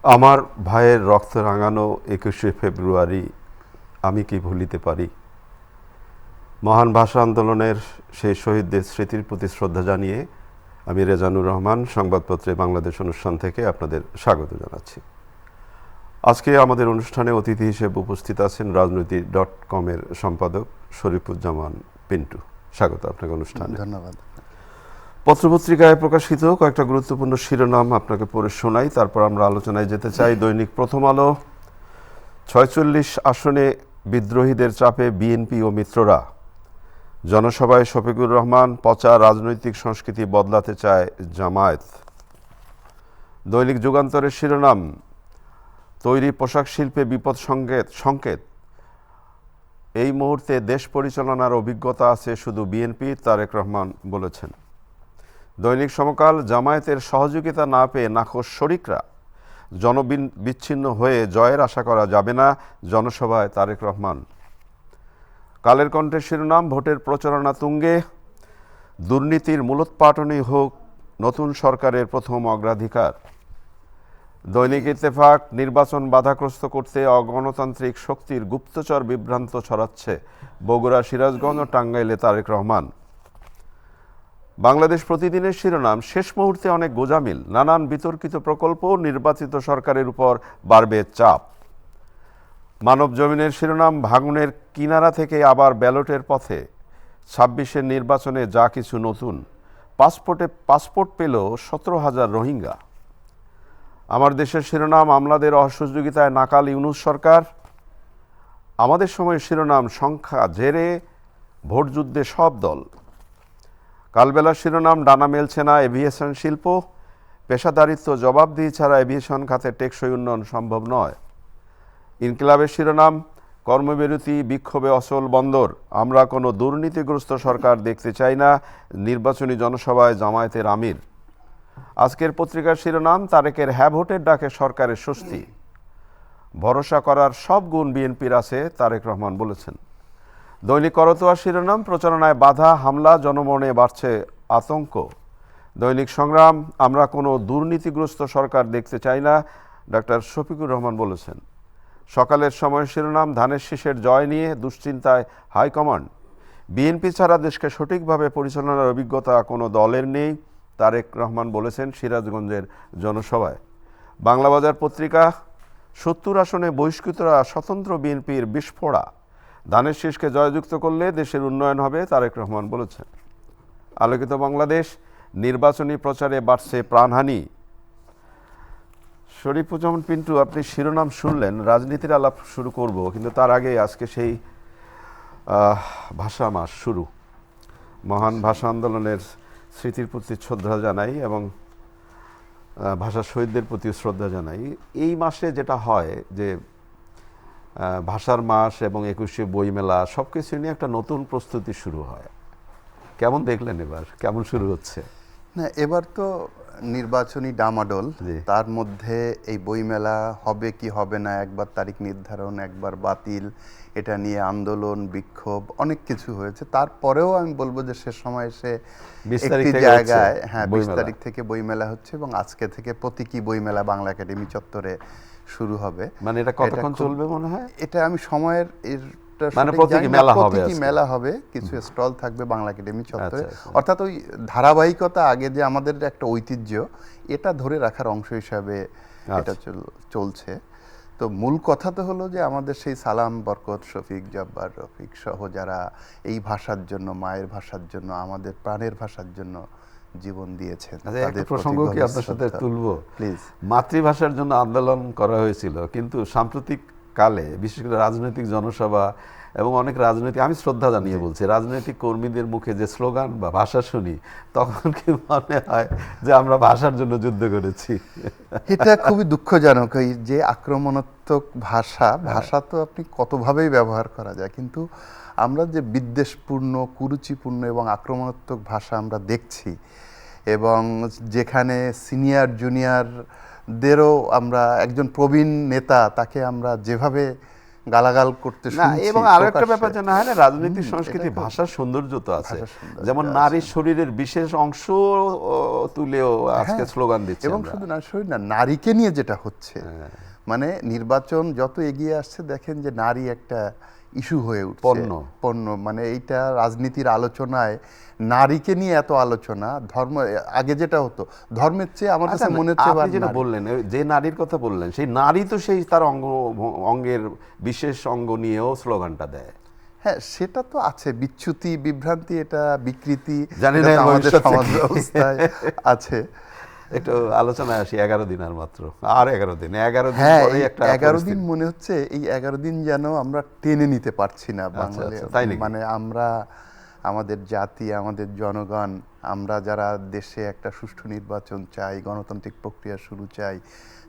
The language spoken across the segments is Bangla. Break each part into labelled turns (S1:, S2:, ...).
S1: আমার ভাইয়ের রক্ত রাঙানো 21শে ফেব্রুয়ারি আমি কি ভুলিতে পারি। মহান ভাষা আন্দোলনের সেই শহীদদের স্মৃতির প্রতি শ্রদ্ধা জানিয়ে আমি রেজানুর রহমান সংবাদপত্রে বাংলাদেশ অনুষ্ঠান থেকে আপনাদের স্বাগত জানাচ্ছি। আজকে আমাদের অনুষ্ঠানে অতিথি হিসেবে উপস্থিত আছেন রাজনীতি.com-এর সম্পাদক শরীফুজ্জামান পিন্টু। স্বাগত আপনাকে অনুষ্ঠানে।
S2: ধন্যবাদ।
S1: পত্রপত্রিকায় প্রকাশিত কয়েকটা গুরুত্বপূর্ণ শিরোনাম আপনাকে পড়ে শোনাই, তারপর আমরা আলোচনায় যেতে চাই। দৈনিক প্রথম আলো, ৪৬ আসনে বিদ্রোহীদের চাপে বিএনপি ও মিত্ররা, জনসভায় শফিকুর রহমান, পচা রাজনৈতিক সংস্কৃতি বদলাতে চায় জামায়াত। দৈনিক যুগান্তরের শিরোনাম, তৈরি পোশাক শিল্পে বিপদ সংকেত, এই মুহূর্তে দেশ পরিচালনার অভিজ্ঞতা আছে শুধু বিএনপি, তারেক রহমান বলেছেন। দৈনিক সমকাল, জামায়াতের সহযোগিতা না পেয়ে নাখোশ শরিকরা, জনবিচ্ছিন্ন হয়ে জয়ের আশা করা যাবে না, জনসভায় তারেক রহমান। কালের কণ্ঠের শিরোনাম, ভোটের প্রচারণা তুঙ্গে, দুর্নীতির মূলোৎপাটনই হোক নতুন সরকারের প্রথম অগ্রাধিকার। দৈনিক ইত্তেফাক, নির্বাচন বাধাগ্রস্ত করতে অগণতান্ত্রিক শক্তির গুপ্তচর বিভ্রান্ত ছড়াচ্ছে, বগুড়া, সিরাজগঞ্জ ও টাঙ্গাইলে তারেক রহমান। বাংলাদেশ প্রতিদিনের শিরোনাম, শেষ মুহূর্তে অনেক গোঁজামিল, নানান বিতর্কিত প্রকল্প, নির্বাচিত সরকারের উপর বাড়বে চাপ। মানব জমিনের শিরোনাম, ভাঙনের কিনারা থেকে আবার ব্যালটের পথে, ২৬-এর নির্বাচনে যা কিছু নতুন, পাসপোর্ট পেল ১৭,০০০ রোহিঙ্গা। আমার দেশের শিরোনাম, আমলাদের অসহযোগিতায় নাকাল ইউনূস সরকার। আমাদের সময়ের শিরোনাম, সংখ্যা জেরে ভোটযুদ্ধে সব দল। কালবেলার শিরোনাম, ডানা মেলছে না এভিয়েশন শিল্প, পেশাদারিত্ব জবাবদিহি ছাড়া এভিয়েশন খাতে টেকসই উন্নয়ন সম্ভব নয়। ইনকিলাবের শিরোনাম, কর্মবিরতি বিক্ষোভে অচল বন্দর, আমরা কোনো দুর্নীতিগ্রস্ত সরকার দেখতে চাই না, নির্বাচনী জনসভায় জামায়াতের আমির। আজকের পত্রিকার শিরোনাম, তারেকের হ্যাঁ ভোটের ডাকে সরকারের স্বস্তি, ভরসা করার সব গুণ বিএনপির আছে, তারেক রহমান বলেছেন। দৈনিক করতোয়া শিরোনাম, প্রচারণায় বাধা, হামলা, জনমনে বাড়ছে আতঙ্ক। দৈনিক সংগ্রাম, আমরা কোনো দুর্নীতিগ্রস্ত সরকার দেখতে চাই না, ডক্টর শফিকুর রহমান বলেছেন। সকালের সময় শিরোনাম, ধানের শীষের জয় নিয়ে দুশ্চিন্তায় হাইকমান্ড, বিএনপি ছাড়া দেশকে সঠিকভাবে পরিচালনার অভিজ্ঞতা কোনো দলের নেই, তারেক রহমান বলেছেন সিরাজগঞ্জের জনসভায়। বাংলাবাজার পত্রিকা, ৭০ আসনে বহিষ্কৃতরা স্বতন্ত্র বিএনপির বিস্ফোড়া, ধানের শীষকে জয়যুক্ত করলে দেশের উন্নয়ন হবে, তারেক রহমান বলেছেন। আলোকিত বাংলাদেশ, নির্বাচনী প্রচারে বাড়ছে প্রাণহানি। শরীফুজ্জামান পিন্টু, আপনি শিরোনাম শুনলেন, রাজনীতির আলাপ শুরু করব, কিন্তু তার আগে আজকে সেই ভাষা মাস শুরু, মহান ভাষা আন্দোলনের স্মৃতির প্রতি শ্রদ্ধা জানাই এবং ভাষা শহীদদের প্রতি শ্রদ্ধা জানাই। এই মাসে যেটা হয় যে ভাষার মাস এবং ২১শে বইমেলা সব কিছু নিয়ে একটা নতুন প্রস্তুতি শুরু হয়। কেমন দেখলেন এবার, কেমন শুরু হচ্ছে?
S2: না, এবার তো নির্বাচনী ডামাডোল, তার মধ্যে এই বইমেলা হবে কি হবে না, একবার তারিখ নির্ধারণ, একবার বাতিল, এটা নিয়ে আন্দোলন, বিক্ষোভ, অনেক কিছু হয়েছে। তারপরেও আমি বলবো যে সে সময় এসে একটি জায়গায়, ২০ তারিখ থেকে বইমেলা হচ্ছে এবং আজকে থেকে প্রতীকী বইমেলা বাংলা একাডেমি চত্বরে শুরু হবে।
S1: মানে এটা কতক্ষণ চলবে মনে হয়?
S2: এটা আমি সময়ের
S1: প্রতীকী
S2: মেলা হবে, কিছু স্টল থাকবে বাংলা একাডেমি চত্বরে। অর্থাৎ ওই ধারাবাহিকতা, আগে যে আমাদের একটা ঐতিহ্য, এটা ধরে রাখার অংশ হিসাবে এটা চলছে। তো মূল কথা তো হলো যে আমাদের সেই সালাম, বরকত, শফিক, জব্বার, রফিক সহ যারা এই ভাষার জন্য, মায়ের ভাষার জন্য, আমাদের প্রাণের ভাষার জন্য জীবন দিয়েছেন।
S1: একটা প্রসঙ্গ কি আপনার সাথে তুলবো? প্লিজ। মাতৃভাষার জন্য আন্দোলন করা হয়েছিল, কিন্তু সাম্প্রতিক কালে বিশেষ করে রাজনৈতিক জনসভা এবং অনেক রাজনৈতিক, আমি শ্রদ্ধা জানিয়ে বলছি, রাজনৈতিক কর্মীদের মুখে যে স্লোগান বা ভাষা শুনি, তখন কি মনে হয় যে আমরা ভাষার জন্য যুদ্ধ করেছি?
S2: এটা খুবই দুঃখজনক। এই যে আক্রমণাত্মক ভাষা তো আপনি কতভাবেই ব্যবহার করা যায়, কিন্তু আমরা যে বিদ্বেষপূর্ণ, কুরুচিপূর্ণ এবং আক্রমণাত্মক ভাষা আমরা দেখছি, এবং যেখানে সিনিয়র জুনিয়রদেরও আমরা, একজন প্রবীণ নেতা তাকে আমরা যেভাবে গালাগাল করতে
S1: না,
S2: শুনছি
S1: এবং আরো একটা
S2: প্রকাশ্যে।
S1: ব্যাপার জানা হয় না, রাজনৈতিক সংস্কৃতি ভাষার সৌন্দর্য তো আছে,
S2: ভাষার সৌন্দর্য
S1: যেমন
S2: আছে।
S1: নারীর শরীরের বিশেষ অংশ তুলেও আজকে স্লোগান দিচ্ছে
S2: এবং
S1: আমরা।
S2: শুধু না শরীর না, নারীকে নিয়ে যেটা হচ্ছে, মানে নির্বাচন যত এগিয়ে আসছে দেখেন যে নারী একটা ইস্যু হয়ে উঠছে, পণ্য। মানে এইটা রাজনীতির আলোচনায় নারীকে নিয়ে এত আলোচনা, ধর্ম আগে যেটা হতো ধর্মের চেয়ে আমার কাছে মনে হচ্ছে
S1: আপনি যেটা বললেন, যে নারীর কথা বললেন, সেই নারী তো সেই তার অঙ্গের বিশেষ অঙ্গ নিয়েও স্লোগানটা দেয়।
S2: হ্যাঁ, সেটা তো আছে, বিচ্যুতি বিভ্রান্তি, এটা বিকৃতি,
S1: জানি
S2: এটা
S1: না
S2: তো আমাদের
S1: ভবিষ্যতে
S2: সমাজ
S1: কি।
S2: ব্যবস্থায় আছে।
S1: একটু আলোচনায় আসি, 11 দিন আর মাত্র, আর 11 দিন, 11 দিন
S2: হ্যাঁ,
S1: পরেই
S2: এই
S1: একটা
S2: 11 দিন
S1: পরিস্থিতি।
S2: মনে হচ্ছে এই 11 দিন যেন আমরা টেনে নিতে পারছি না বাঙালি।
S1: তাই নাকি?
S2: মানে আমরা, আমাদের জাতি, আমাদের জনগণ, আমরা যারা দেশে একটা সুষ্ঠু নির্বাচন চাই, গণতান্ত্রিক প্রক্রিয়া শুরু চাই,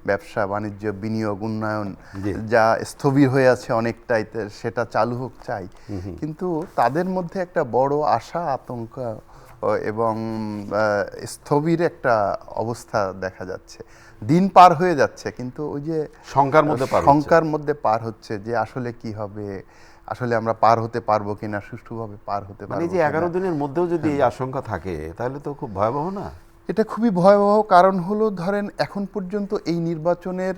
S2: ব্যবসা বাণিজ্য বিনিয়োগ উন্নয়ন যা স্থবির হয়ে আছে অনেকটাই, সেটা চালু হোক চাই, কিন্তু তাদের মধ্যে একটা বড় আশা, আতঙ্ক এবং স্থবির একটা অবস্থা দেখা যাচ্ছে। দিন পার হয়ে যাচ্ছে কিন্তু ওই যে শঙ্কার মধ্যে পার হচ্ছে যে আসলে কি হবে, আসলে আমরা পার হতে পারবো কিনা, সুষ্ঠুভাবে পার হতে
S1: মানে
S2: পারবো
S1: যে 11
S2: কিনা।
S1: দিনের মধ্যেও যদি এই আশঙ্কা থাকে তাহলে তো খুব ভয়াবহ না?
S2: এটা খুবই ভয়াবহ। কারণ হলো, ধরেন এখন পর্যন্ত এই নির্বাচনের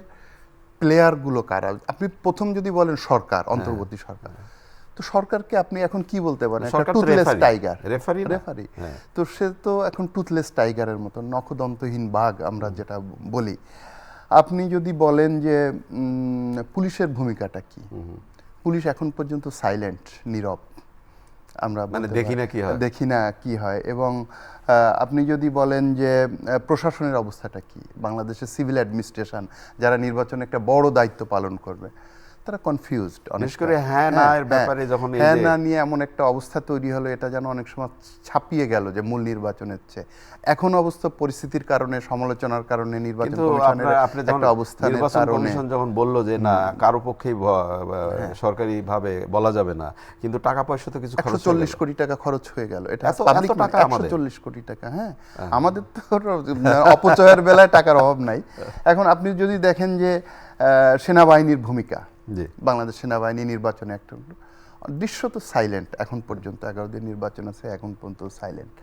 S2: প্লেয়ারগুলো কারা? আপনি প্রথম যদি বলেন সরকার, অন্তর্বর্তী সরকার, তো সরকারকে আপনি এখন কি বলতে পারেন? একটা টুথলেস টাইগার, রেফারি। তো সে তো এখন টুথলেস টাইগারের মতো, নখদন্তহীন বাঘ আমরা যেটা বলি। আপনি যদি বলেন যে পুলিশের ভূমিকাটা কি, পুলিশ এখন পর্যন্ত সাইলেন্ট, নীরব, আমরা
S1: মানে
S2: দেখি না কি হয়। এবং আপনি যদি বলেন যে প্রশাসনের অবস্থাটা কি, বাংলাদেশের সিভিল অ্যাডমিনিস্ট্রেশন যারা নির্বাচনে একটা বড় দায়িত্ব পালন করবে, তারা কনফিউজড,
S1: বিশেষ করে হ্যাঁ না এর ব্যাপারে যখন এই
S2: হ্যাঁ
S1: যে
S2: না নিয়ে এমন একটা অবস্থা তৈরি হলো, এটা যেন অনেক সময় ছাপিয়ে গেল যে মূল নির্বাচনের চেয়ে। এখন অবস্থা পরিস্থিতির কারণে, সমালোচনার কারণে, নির্বাচন কমিশনের একটা অবস্থানের কারণে,
S1: কমিশন যখন বলল যে না কারো পক্ষেই সরকারি ভাবে বলা যাবে না, কিন্তু টাকা পয়সা তো কিছু খরচ
S2: 140 কোটি টাকা খরচ হয়ে গেল। এটা
S1: পাবলিক টাকা,
S2: 140 কোটি টাকা। হ্যাঁ, আমাদের তো অপচয়ের বেলায় টাকার অভাব নাই। এখন আপনি যদি দেখেন যে সেনাবাহিনীর ভূমিকা, বাংলাদেশ সেনাবাহিনী নির্বাচনে একটা দৃশ্য তো সাইলেন্ট এখন পর্যন্ত, 11 দিন নির্বাচন আছে, এখন পর্যন্ত সাইলেন্ট।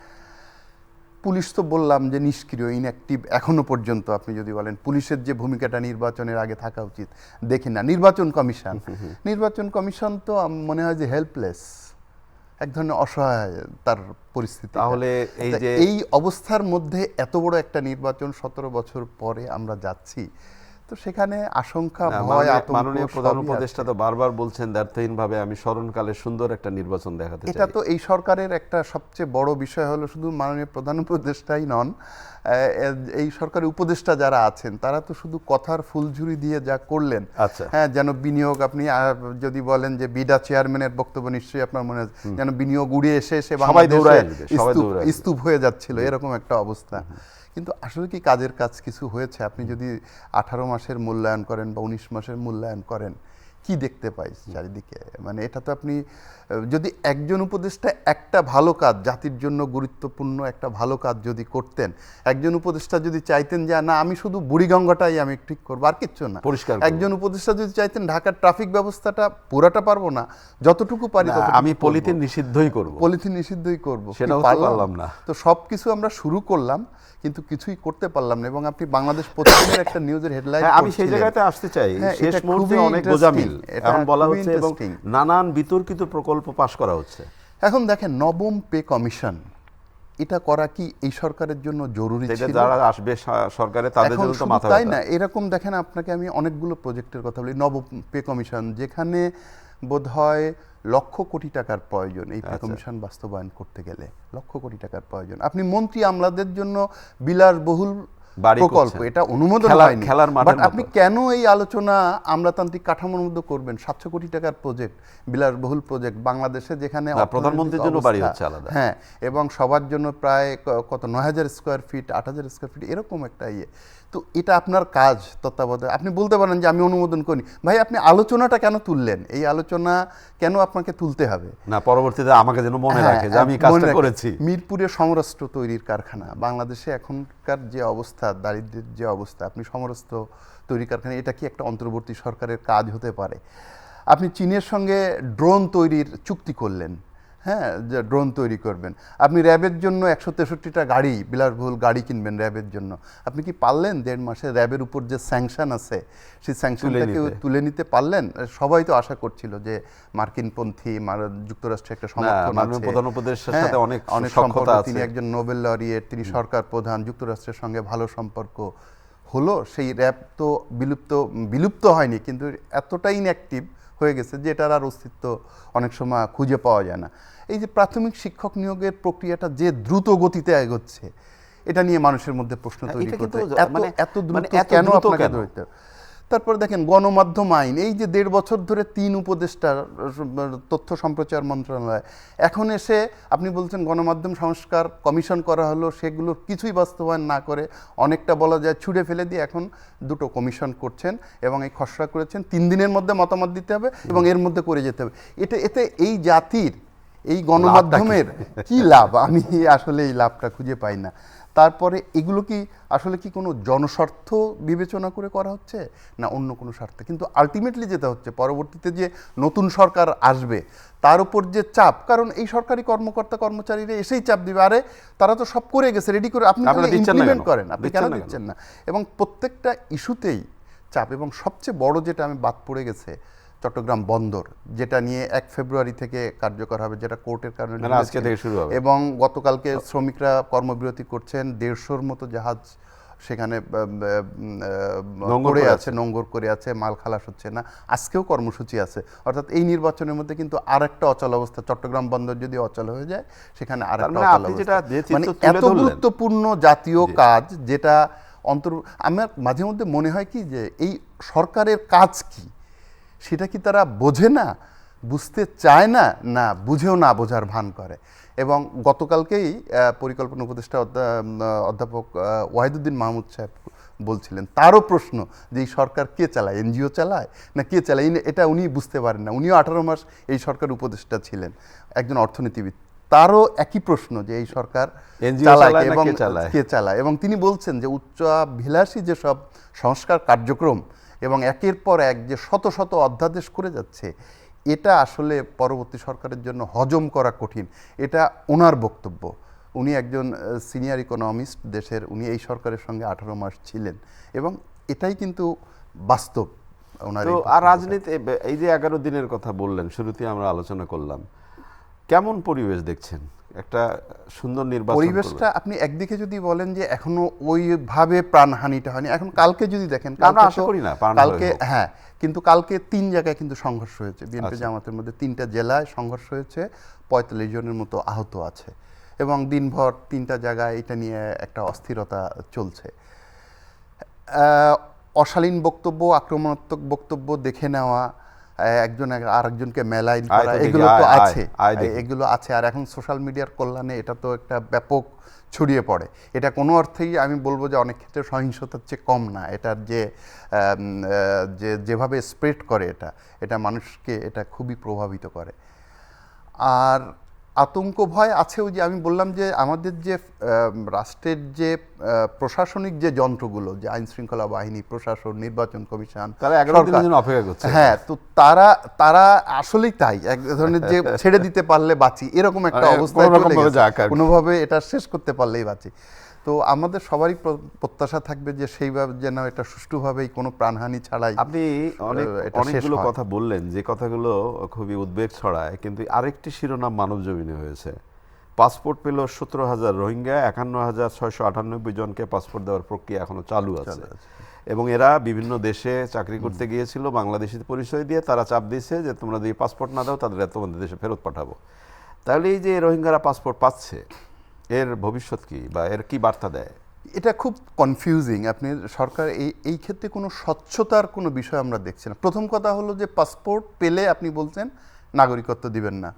S2: পুলিশ তো বললাম যে নিষ্ক্রিয়, ইনঅ্যাক্টিভ এখনো পর্যন্ত। আপনি যদি বলেন পুলিশের যে ভূমিকাটা নির্বাচনের আগে থাকা উচিত, দেখি না। নির্বাচন কমিশন তো মনে হয় যে হেল্পলেস, এক ধরনের অসহায় তার পরিস্থিতি।
S1: তাহলে
S2: এই অবস্থার মধ্যে এত বড় একটা নির্বাচন 17 বছর পরে আমরা যাচ্ছি, তো সেখানে আশঙ্কা, ভয়, আতঙ্ক।
S1: মাননীয় প্রধান উপদেষ্টা তো বারবার বলছেন দ্ব্যর্থহীনভাবে, আমি স্মরণকালে সুন্দর একটা নির্বাচন দেখাতে চাই।
S2: এটা তো এই সরকারের একটা সবচেয়ে বড় বিষয় হলো, শুধু মাননীয় প্রধান উপদেষ্টাই নন, এই সরকারের উপদেষ্টা যারা আছেন তারা তো শুধু কথার ফুলঝুরি দিয়ে যা করলেন। হ্যাঁ, যেন বিনিয়োগ, আপনি যদি বলেন যে বিডা চেয়ারম্যানের বক্তব্য নিশ্চয়ই আপনার মনে আছে, যেন বিনিয়োগ উড়ে এসে বাংলাদেশে স্তূপ হয়ে যাচ্ছিল, এরকম একটা অবস্থা। কিন্তু আসলে কি কাজের কাজ কিছু হয়েছে? আপনি যদি 18 মাসের মূল্যায়ন করেন বা 19 মাসের মূল্যায়ন করেন, কি দেখতে পাই চারিদিকে? মানে এটা তো আপনি যদি একজন উপদেষ্টা একটা ভালো কাজ, জাতির জন্য গুরুত্বপূর্ণ একটা ভালো কাজ যদি করতেন, একজন উপদেষ্টা যদি চাইতেন যে না আমি শুধু বুড়িগঙ্গাটাই আমি ঠিক করবো আর কিচ্ছু না, একজন উপদেষ্টা যদি চাইতেন ঢাকার ট্রাফিক ব্যবস্থাটা পুরাটা পারবো না, যতটুকু পারি
S1: আমি পলিথিন নিষিদ্ধই করব, সেটাও পারলাম না।
S2: তো সবকিছু আমরা শুরু করলাম কিন্তু কিছুই করতে পারলাম না। এবং আপনি বাংলাদেশ পত্রিকার একটা নিউজের হেডলাইন,
S1: আমি সেই জায়গাতে আসতে চাই, শেষ মুহূর্তে অনেক গোজামিল এখন বলা হচ্ছে এবং নানান বিতর্কিত প্রকল্প পাশ করা হচ্ছে।
S2: এখন দেখেন, নবম পে কমিশন, এটা করা কি এই সরকারের জন্য জরুরি ছিল?
S1: যারা আসবে সরকারে তাদের জন্য তো মাথা ব্যথা।
S2: তাই না, এরকম দেখেন, আপনাকে আমি অনেকগুলো প্রজেক্টের কথা বলি। নবম পে কমিশন, যেখানে বোধহয় লক্ষ কোটি টাকার প্রয়োজন এই পে কমিশন বাস্তবায়ন করতে গেলে, লক্ষ কোটি টাকার প্রয়োজন। আপনি মন্ত্রী আমলাদের জন্য বিলাসবহুল প্রকল্প, এটা অনুমোদন হয়নি, বাট আপনি কেন এই আলোচনা আমলাতান্ত্রিক কাঠামোর মধ্যে করবেন? 700 কোটি টাকার প্রজেক্ট, বিলাসবহুল প্রজেক্ট বাংলাদেশে, যেখানে
S1: প্রধানমন্ত্রীর জন্য বাড়ি হচ্ছে আলাদা,
S2: হ্যাঁ, এবং সবার জন্য প্রায় কত 9000 স্কোয়ার ফিট, 8000 স্কোয়ার ফিট, এরকম একটা ইয়ে। তো এটা আপনার কাজ, তত্ত্বাবধায়ক। আপনি বলতে পারেন যে আমি অনুমোদন করি, ভাই আপনি আলোচনাটা কেন তুললেন? এই আলোচনা কেন আপনাকে তুলতে হবে?
S1: না, পরবর্তীতে আমাকে যেন মনে রাখে যে আমি কাজটা করেছি।
S2: মিরপুরে সমরাস্ত্র তৈরির কারখানা, বাংলাদেশে এখনকার যে অবস্থা, দারিদ্র্যের যে অবস্থা, আপনি সমরাস্ত্র তৈরি কারখানা, এটা কি একটা অন্তর্বর্তী সরকারের কাজ হতে পারে? আপনি চীনের সঙ্গে ড্রোন তৈরির চুক্তি করলেন, হ্যাঁ, যে ড্রোন তৈরি করবেন। আপনি র্যাবের জন্য 163টা গাড়ি, বিলাসবহুল গাড়ি কিনবেন র্যাবের জন্য। আপনি কি পারলেন 1.5 মাসে র্যাবের উপর যে স্যাংশন আছে সেই স্যাংশনটাকে তুলে নিতে পারলেন? সবাই তো আশা করছিল যে মার্কিনপন্থী যুক্তরাষ্ট্রের একটা সমর্থন আছে,
S1: প্রধান উপদেষ্টার সাথে অনেক
S2: সম্পর্ক,
S1: সখ্যতা আছে,
S2: তিনি একজন নোবেল লরিয়েট, তিনি সরকার প্রধান, যুক্তরাষ্ট্রের সঙ্গে ভালো সম্পর্ক হলো। সেই র্যাব তো বিলুপ্ত হয়নি, কিন্তু এতটাই ইনঅ্যাক্টিভ হয়ে গেছে যে এটার আর অস্তিত্ব অনেক সময় খুঁজে পাওয়া যায় না। এই যে প্রাথমিক শিক্ষক নিয়োগের প্রক্রিয়াটা যে দ্রুত গতিতে এগোচ্ছে, এটা নিয়ে মানুষের মধ্যে প্রশ্ন তৈরি করতে এত দ্রুত কেন আপনাকে ধরতে। তারপরে দেখেন গণমাধ্যম আইন, এই যে 1.5 বছর ধরে 3 উপদেষ্টার তথ্য সম্প্রচার মন্ত্রণালয়, এখন এসে আপনি বলছেন গণমাধ্যম সংস্কার কমিশন করা হলো, সেগুলোর কিছুই বাস্তবায়ন না করে অনেকটা বলা যায় ছুঁড়ে ফেলে দিয়ে এখন 2টো কমিশন করছেন এবং এই খসড়া করেছেন 3 দিনের মধ্যে মতামত দিতে হবে এবং এর মধ্যে করে যেতে হবে। এতে এই জাতির, এই গণমাধ্যমের কি লাভ? আমি আসলে এই লাভটা খুঁজে পাই না। তারপরে এগুলো কি আসলে কি কোনো জনস্বার্থ বিবেচনা করে করা হচ্ছে না অন্য কোনো স্বার্থে? কিন্তু আলটিমেটলি যেটা হচ্ছে, পরবর্তীতে যে নতুন সরকার আসবে তার উপর যে চাপ, কারণ এই সরকারি কর্মকর্তা কর্মচারীরা এসেই চাপ দিবে, আরে তারা তো সব করে গেছে, রেডি করে, আপনি ইমপ্লিমেন্ট করেন, আপনি কেন দিচ্ছেন না? এবং প্রত্যেকটা ইস্যুতেই চাপ। এবং সবচেয়ে বড় যেটা আমি বাদ পড়ে গেছে, চট্টগ্রাম বন্দর, যেটা নিয়ে 1 ফেব্রুয়ারি থেকে কার্যকর হবে, যেটা কোর্টের কারণে
S1: আজকে থেকে শুরু হবে,
S2: এবং গতকালকে শ্রমিকরা কর্মবিরতি করছেন। 150-র মতো জাহাজ সেখানে নোঙ্গর করে আছে, মাল খালাস হচ্ছে না। আজকেও কর্মসূচি আছে, অর্থাৎ এই নির্বাচনের মধ্যে কিন্তু আরেকটা অচল অবস্থা। চট্টগ্রাম বন্দর যদি অচল হয়ে যায়, সেখানে আরেকটা অচল অবস্থা। মানে এত গুরুত্বপূর্ণ জাতীয় কাজ, যেটা আমার মাঝে মধ্যে মনে হয় কি যে এই সরকারের কাজ কি সেটা কি তারা বোঝে না, বুঝতে চায় না, না বুঝেও না বোঝার ভান করে। এবং গতকালকেই পরিকল্পনা উপদেষ্টা অধ্যাপক ওয়াহিদুদ্দিন মাহমুদ সাহেব বলছিলেন, তারও প্রশ্ন যে এই সরকার কে চালায়, এনজিও চালায় না কে চালায়, এটা উনি বুঝতে পারেন না। উনিও 18 মাস এই সরকার উপদেষ্টা ছিলেন, একজন অর্থনীতিবিদ। তারও একই প্রশ্ন যে এই সরকার চালায় এবং কে চালায়। এবং তিনি বলছেন যে উচ্চাভিলাষী যেসব সংস্কার কার্যক্রম এবং একের পর এক যে শত শত অধ্যাদেশ করে যাচ্ছে, এটা আসলে পরবর্তী সরকারের জন্য হজম করা কঠিন। এটা ওনার বক্তব্য। উনি একজন সিনিয়র ইকোনমিস্ট দেশের, উনি এই সরকারের সঙ্গে 18 মাস ছিলেন এবং এটাই কিন্তু বাস্তব ওনার।
S1: আর রাজনীতি, এই যে 11 দিনের কথা বললেন, শুরুতেই আমরা আলোচনা করলাম, কেমন পরিবেশ দেখছেন? একটা সুন্দর নির্বাচন
S2: পরিবেশটা আপনি একদিকে যদি বলেন যে এখনো ওইভাবে প্রাণহানিটা হয়নি, এখন কালকে যদি দেখেন, কালকে হ্যাঁ, কিন্তু কালকে 3 জায়গায় কিন্তু সংঘর্ষ হয়েছে, বিএনপি জামাতের মধ্যে 3টা জেলায় সংঘর্ষ হয়েছে, 45 জনের মতো আহত আছে এবং দিনভর 3টা জায়গায় এটা নিয়ে একটা অস্থিরতা চলছে। অশালীন বক্তব্য, আক্রমণাত্মক বক্তব্য দেখে নেওয়া, একজন আরেকজনকে মেলাইন করা, এগুলো তো আছে, এগুলো আছে। আর এখন সোশ্যাল মিডিয়ার কল্যাণে এটা তো একটা ব্যাপক ছড়িয়ে পড়ে। এটা কোনো অর্থেই আমি বলবো যে অনেক ক্ষেত্রে সহিংসতার চেয়ে কম না। এটার যেভাবে স্প্রেড করে এটা মানুষকে এটা খুবই প্রভাবিত করে। আর আতঙ্ক ভয় আছেও, যে আমি বললাম যে আমাদের যে রাষ্ট্রের যে প্রশাসনিক যে যন্ত্রগুলো, যে আইন শৃঙ্খলা বাহিনী, প্রশাসন, নির্বাচন কমিশন,
S1: তারা 11 দিনের জন্য অপেক্ষা করছে।
S2: হ্যাঁ, তো তারা আসলেই তাই, এক ধরনের যে ছেড়ে দিতে পারলে বাঁচি এরকম একটা অবস্থায় চলে গেছে, কোনোভাবে এটা শেষ করতে পারলেই বাঁচি। তো আমাদের সবারই প্রত্যাশা থাকবে যে সেইভাবে যেন এটা সুষ্ঠুভাবেই কোনো প্রাণহানি ছাড়াই।
S1: আপনি অনেকগুলো কথা বললেন যে কথাগুলো খুবই উদ্বেগ ছড়ায়, কিন্তু আরেকটি শিরোনাম মানবজমিনে হয়েছে। পাসপোর্ট পেল 17,000 রোহিঙ্গা, 51,698 জনকে পাসপোর্ট দেওয়ার প্রক্রিয়া এখনো চালু আছে। এবং এরা বিভিন্ন দেশে চাকরি করতে গিয়েছিল, বাংলাদেশি পরিচয় দিয়ে তারা চাপ দিয়েছে যে তোমরা যদি পাসপোর্ট না দাও তাদের তোমাদের দেশে ফেরত পাঠাবো। তাহলে এই যে রোহিঙ্গারা পাসপোর্ট পাচ্ছে, এর ভবিষ্যৎ কি বা এর কি বার্তা দেয়?
S2: এটা খুব কনফিউজিং। আপনি সরকার এই ক্ষেত্রে কোনো স্বচ্ছতার কোনো বিষয় আমরা দেখছি না। প্রথম কথা হলো যে পাসপোর্ট পেলে আপনি বলছেন নাগরিকত্ব দিবেন না,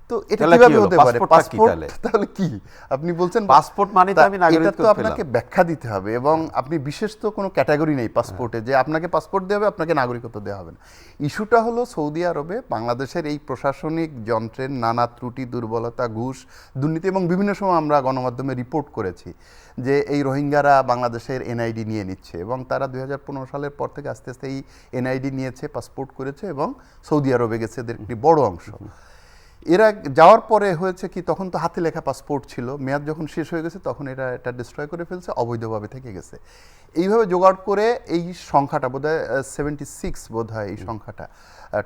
S2: তো এটা
S1: তাহলে
S2: কিভাবে
S1: কি হলো?
S2: হতে পারে?
S1: পাসপোর্টটা কি
S2: পাসপোর্ট
S1: তাহলে?
S2: তাহলে কি? আপনি বলছেন
S1: পাসপোর্ট মানে তো আমি
S2: এটা
S1: নাগরিকত্ব
S2: তো
S1: পেলাম।
S2: আপনাকে ব্যাখ্যা দিতে হবে এবং আপনি বিশেষ তো কোনো ক্যাটাগরি নেই পাসপোর্টে যে আপনাকে পাসপোর্ট দেওয়া হবে, আপনাকে নাগরিকত্ব দেওয়া হবে না। ইস্যুটা হলো সৌদি আরবে বাংলাদেশের এই প্রশাসনিক যন্ত্রের নানা ত্রুটি, দুর্বলতা, ঘুষ, দুর্নীতি এবং বিভিন্ন সময় আমরা গণমাধ্যমে রিপোর্ট করেছি যে এই রোহিঙ্গারা বাংলাদেশের এনআইডি নিয়ে নিচ্ছে এবং তারা 2015 সালের পর থেকে আস্তে আস্তে এই এনআইডি নিয়েছে, পাসপোর্ট করেছে এবং সৌদি আরবে গেছে এদের একটি বড় অংশ। এরা যাওয়ার পরে হয়েছে কি, তখন তো হাতে লেখা পাসপোর্ট ছিল, মেয়াদ যখন শেষ হয়ে গেছে তখন এটা ডিস্ট্রয় করে ফেলছে, অবৈধভাবে থেকে গেছে। এইভাবে জোগাড় করে এই সংখ্যাটা বোধহয় 76 বোধহয় এই সংখ্যাটা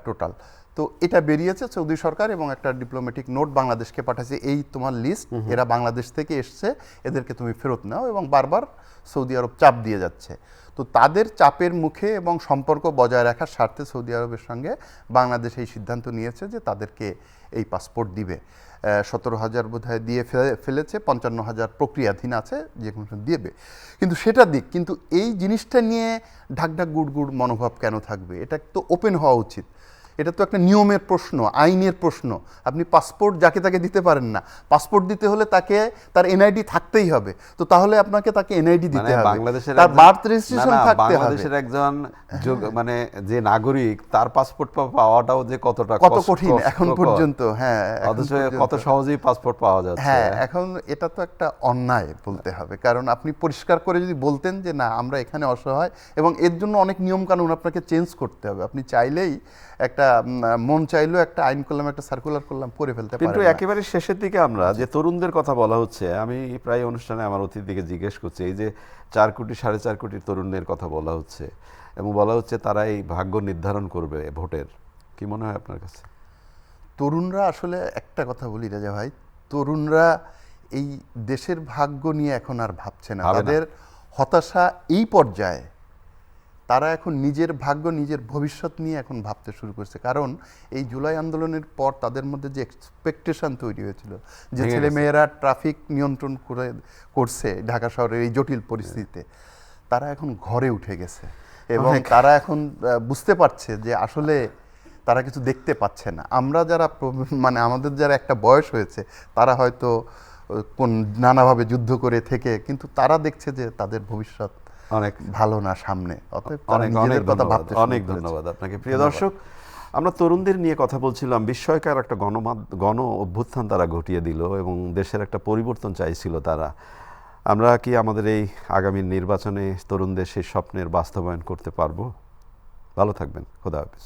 S2: টোটাল। তো এটা বেরিয়েছে সৌদি সরকার এবং একটা ডিপ্লোম্যাটিক নোট বাংলাদেশকে পাঠাচ্ছে, এই তোমার লিস্ট, এরা বাংলাদেশ থেকে এসছে, এদেরকে তুমি ফেরত নাও, এবং বারবার সৌদি আরব চাপ দিয়ে যাচ্ছে। তো তাদের চাপের মুখে এবং সম্পর্ক বজায় রাখার স্বার্থে সৌদি আরবের সঙ্গে বাংলাদেশ এই সিদ্ধান্ত নিয়েছে যে তাদেরকে এই পাসপোর্ট দিবে। 17,000 বোধহয় দিয়ে ফেলেছে, 55,000 প্রক্রিয়াধীন আছে, যে কোনো সময় দিবে। কিন্তু সেটা দিক, কিন্তু এই জিনিসটা নিয়ে ঢাক ঢাক গুড় গুড় মনোভাব কেন থাকবে? এটা তো ওপেন হওয়া উচিত। এটা তো একটা নিয়মের প্রশ্ন, আইনের প্রশ্ন। আপনি পাসপোর্ট যাকে তাকে দিতে পারেন না। পাসপোর্ট দিতে হলে তাকে তার এনআইডি থাকতেই হবে। তো তাহলে আপনাকে তাকে এনআইডি দিতে হবে, তার বার্থ রেজিস্ট্রেশন থাকতে হবে।
S1: বাংলাদেশের একজন মানে যে নাগরিক, তার পাসপোর্ট পাওয়াটাও যে
S2: কত কঠিন এখন পর্যন্ত। হ্যাঁ,
S1: অথচ কত সহজেই পাসপোর্ট পাওয়া যাচ্ছে।
S2: হ্যাঁ, এখন এটা তো একটা অন্যায় বলতে হবে, কারণ আপনি পরিষ্কার করে যদি বলতেন যে না আমরা এখানে অসহায়, এবং এর জন্য অনেক নিয়ম কানুন আপনাকে চেঞ্জ করতে হবে। আপনি চাইলেই একটা মন চাইলেও একটা আইন করলাম, একটা সার্কুলার করলাম, করে ফেলতে পারেন।
S1: কিন্তু একেবারে শেষের দিকে আমরা যে তরুণদের কথা বলা হচ্ছে, আমি প্রায় অনুষ্ঠানে আমার অতিথিকে জিজ্ঞেস করছি, এই যে 4 কোটি 4.5 কোটি তরুণদের কথা বলা হচ্ছে এবং বলা হচ্ছে তারা এই ভাগ্য নির্ধারণ করবে ভোটের, কি মনে হয় আপনার কাছে?
S2: তরুণরা আসলে, একটা কথা বলি রাজা ভাই, তরুণরা এই দেশের ভাগ্য নিয়ে এখন আর ভাবছে না। তাদের হতাশা এই পর্যায়ে, তারা এখন নিজের ভাগ্য, নিজের ভবিষ্যৎ নিয়ে এখন ভাবতে শুরু করছে। কারণ এই জুলাই আন্দোলনের পর তাদের মধ্যে যে এক্সপেকটেশন তৈরি হয়েছিল যে ছেলেমেয়েরা ট্রাফিক নিয়ন্ত্রণ করছে ঢাকা শহরের এই জটিল পরিস্থিতিতে, তারা এখন ঘরে উঠে গেছে এবং তারা এখন বুঝতে পারছে যে আসলে তারা কিছু দেখতে পাচ্ছে না। আমরা যারা মানে আমাদের যারা একটা বয়স হয়েছে, তারা হয়তো কোন নানাভাবে যুদ্ধ করে থেকে, কিন্তু তারা দেখছে যে তাদের ভবিষ্যৎ অনেক ভালো না সামনে। অতএব
S1: অনেক ধন্যবাদ আপনাকে। প্রিয় দর্শক, আমরা তরুণদের নিয়ে কথা বলছিলাম। বিস্ময়কর একটা গণ অভ্যুত্থান তারা ঘটিয়ে দিল এবং দেশের একটা পরিবর্তন চাইছিল তারা। আমরা কি আমাদের এই আগামী নির্বাচনে তরুণদের সেই স্বপ্নের বাস্তবায়ন করতে পারবো? ভালো থাকবেন, খোদা হাফেজ।